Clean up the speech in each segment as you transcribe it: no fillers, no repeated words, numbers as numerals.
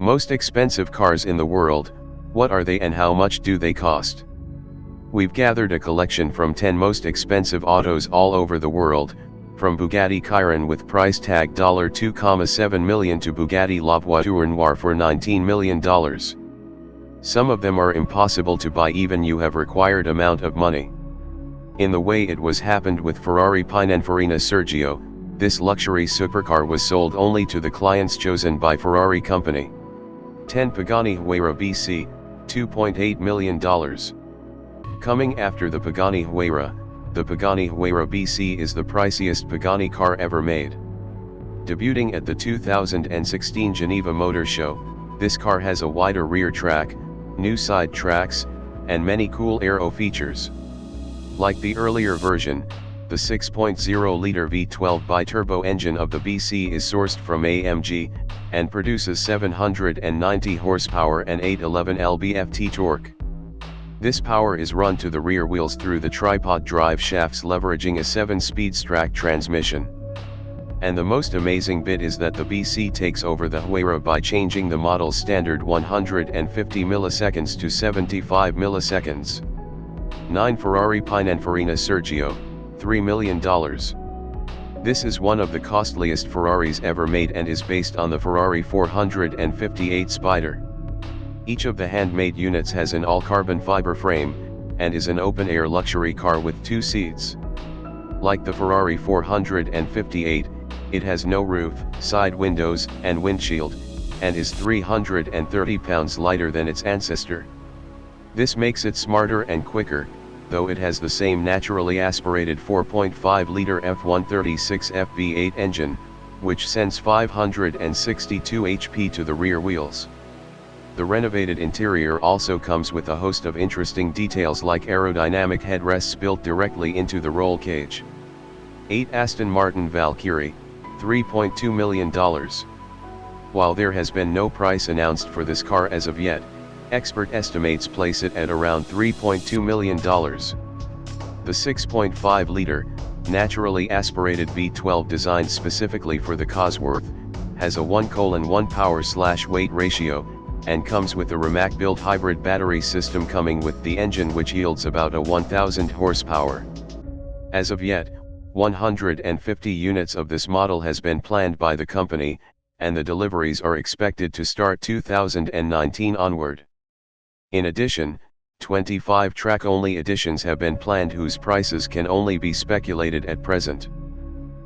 Most expensive cars in the world, what are they and how much do they cost? We've gathered a collection from 10 most expensive autos all over the world, from Bugatti Chiron with price tag $2.7 million to Bugatti La Voiture Noireë for $19 million. Some of them are impossible to buy even you have required amount of money. In the way it was happened with Ferrari Pininfarina Sergio, this luxury supercar was sold only to the clients chosen by Ferrari company. 10 Pagani Huayra BC, $2.8 million. Coming after the Pagani Huayra, the Pagani Huayra BC is the priciest Pagani car ever made. Debuting at the 2016 Geneva Motor Show, this car has a wider rear track, new side tracks, and many cool aero features. Like the earlier version, the 6.0-liter V12 bi-turbo engine of the BC is sourced from AMG, and produces 790 horsepower and 811 lb-ft torque. This power is run to the rear wheels through the tripod drive shafts leveraging a 7-speed Strac transmission. And the most amazing bit is that the BC takes over the Huayra by changing the model's standard 150 milliseconds to 75 milliseconds. 9 Ferrari Pininfarina Sergio, $3 million. This is one of the costliest Ferraris ever made and is based on the Ferrari 458 Spider. Each of the handmade units has an all-carbon fiber frame, and is an open-air luxury car with 2 seats. Like the Ferrari 458, it has no roof, side windows, and windshield, and is 330 pounds lighter than its ancestor. This makes it smarter and quicker, though it has the same naturally aspirated 4.5-liter F136 FV8 engine, which sends 562 HP to the rear wheels. The renovated interior also comes with a host of interesting details like aerodynamic headrests built directly into the roll cage. 8 Aston Martin Valkyrie, $3.2 million. While there has been no price announced for this car as of yet, expert estimates place it at around $3.2 million. The 6.5-liter, naturally aspirated V12 designed specifically for the Cosworth, has a 1:1 power/weight ratio, and comes with a Rimac-built hybrid battery system coming with the engine which yields about a 1000 horsepower. As of yet, 150 units of this model has been planned by the company, and the deliveries are expected to start 2019 onward. In addition, 25 track-only editions have been planned whose prices can only be speculated at present.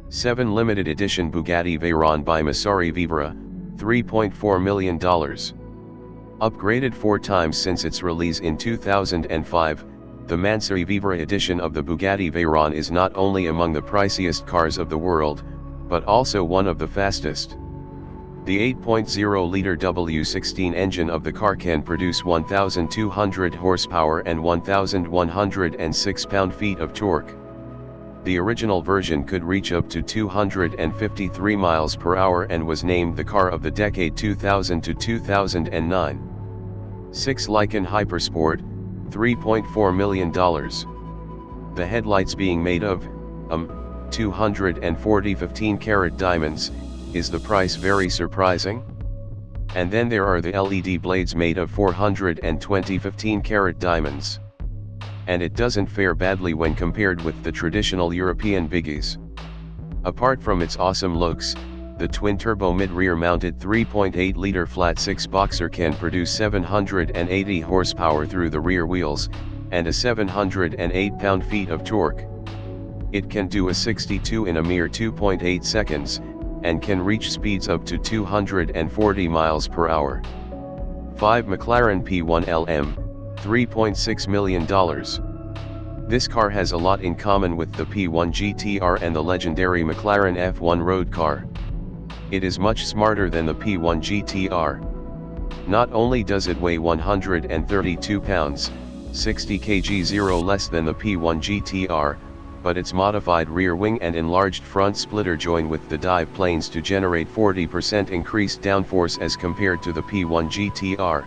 7 limited edition Bugatti Veyron by Masari Vivra, $3.4 million. Upgraded 4 times since its release in 2005, the Masari Vivra edition of the Bugatti Veyron is not only among the priciest cars of the world, but also one of the fastest. The 8.0-liter W16 engine of the car can produce 1,200 horsepower and 1,106 pound-feet of torque. The original version could reach up to 253 miles per hour and was named the car of the decade 2000 to 2009. 6 Lykan Hypersport, $3.4 million. The headlights being made of 240 15-carat diamonds. Is the price very surprising? And then there are the LED blades made of 420 15-carat diamonds. And it doesn't fare badly when compared with the traditional European biggies. Apart from its awesome looks, the twin-turbo mid-rear mounted 3.8-liter flat-6 boxer can produce 780 horsepower through the rear wheels, and a 708 pound-feet of torque. It can do a 62 in a mere 2.8 seconds, and can reach speeds up to 240 miles per hour. 5 McLaren P1LM, $3.6 million. This car has a lot in common with the P1 GTR and the legendary McLaren F1 road car. It is much smarter than the P1 GTR. Not only does it weigh 132 pounds, 60 kg zero less than the P1 GTR, but its modified rear wing and enlarged front splitter join with the dive planes to generate 40% increased downforce as compared to the P1 GTR.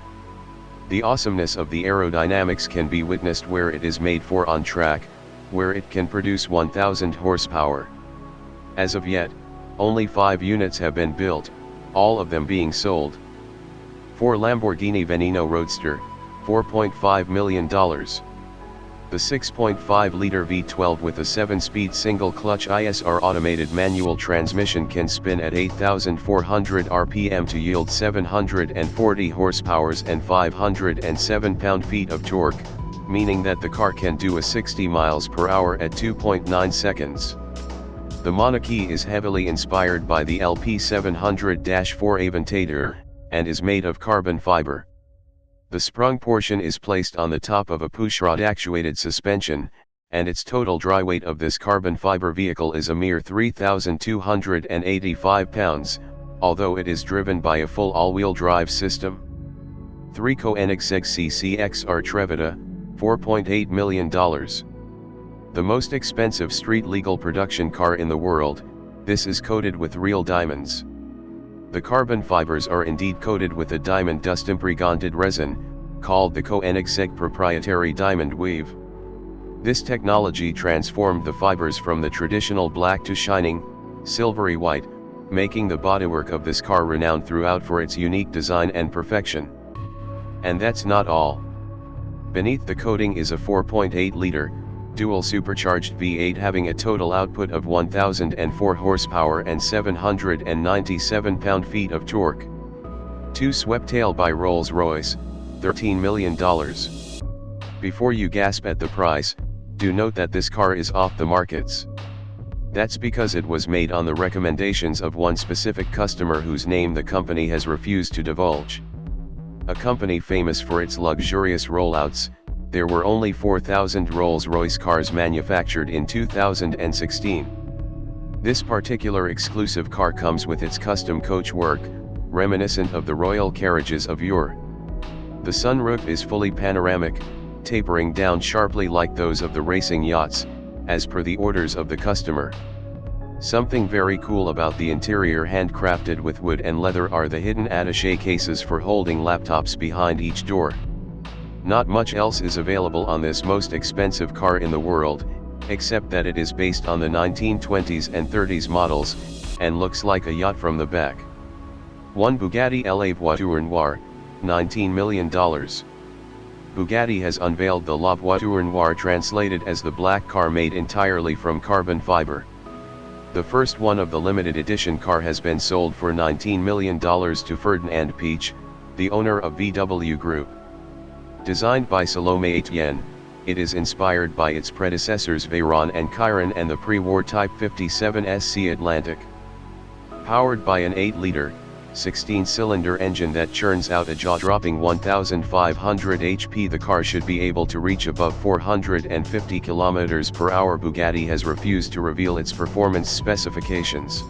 The awesomeness of the aerodynamics can be witnessed where it is made for on track, where it can produce 1000 horsepower. As of yet, only 5 units have been built, all of them being sold. 4 Lamborghini Veneno Roadster, $4.5 million. The 6.5-liter V12 with a 7-speed single-clutch ISR automated manual transmission can spin at 8,400 RPM to yield 740 horsepower and 507 pound-feet of torque, meaning that the car can do a 60 miles per hour at 2.9 seconds. The monarchy is heavily inspired by the LP700-4 Aventador, and is made of carbon fiber. The sprung portion is placed on the top of a pushrod-actuated suspension, and its total dry weight of this carbon fiber vehicle is a mere 3,285 pounds, although it is driven by a full all-wheel drive system. 3 Koenigsegg CCX Trevita, $4.8 million. The most expensive street-legal production car in the world, this is coated with real diamonds. The carbon fibers are indeed coated with a diamond dust impregnated resin, called the Koenigsegg proprietary diamond weave. This technology transformed the fibers from the traditional black to shining, silvery white, making the bodywork of this car renowned throughout for its unique design and perfection. And that's not all. Beneath the coating is a 4.8-liter, dual supercharged V8 having a total output of 1,004 horsepower and 797 pound-feet of torque. 2 Sweptail by Rolls-Royce, $13 million. Before you gasp at the price, do note that this car is off the markets. That's because it was made on the recommendations of one specific customer whose name the company has refused to divulge. A company famous for its luxurious rollouts, there were only 4,000 Rolls-Royce cars manufactured in 2016. This particular exclusive car comes with its custom coachwork, reminiscent of the royal carriages of yore. The sunroof is fully panoramic, tapering down sharply like those of the racing yachts, as per the orders of the customer. Something very cool about the interior, handcrafted with wood and leather, are the hidden attaché cases for holding laptops behind each door. Not much else is available on this most expensive car in the world, except that it is based on the 1920s and 30s models, and looks like a yacht from the back. 1 Bugatti La Voiture Noire, $19 million. Bugatti has unveiled the La Voiture Noire, translated as the black car made entirely from carbon fiber. The first one of the limited edition car has been sold for $19 million to Ferdinand Piëch, the owner of VW Group. Designed by Salomé Etienne, it is inspired by its predecessors Veyron and Chiron and the pre-war Type 57 SC Atlantic. Powered by an 8-liter, 16-cylinder engine that churns out a jaw-dropping 1,500 HP, the car should be able to reach above 450 km/h. Bugatti has refused to reveal its performance specifications.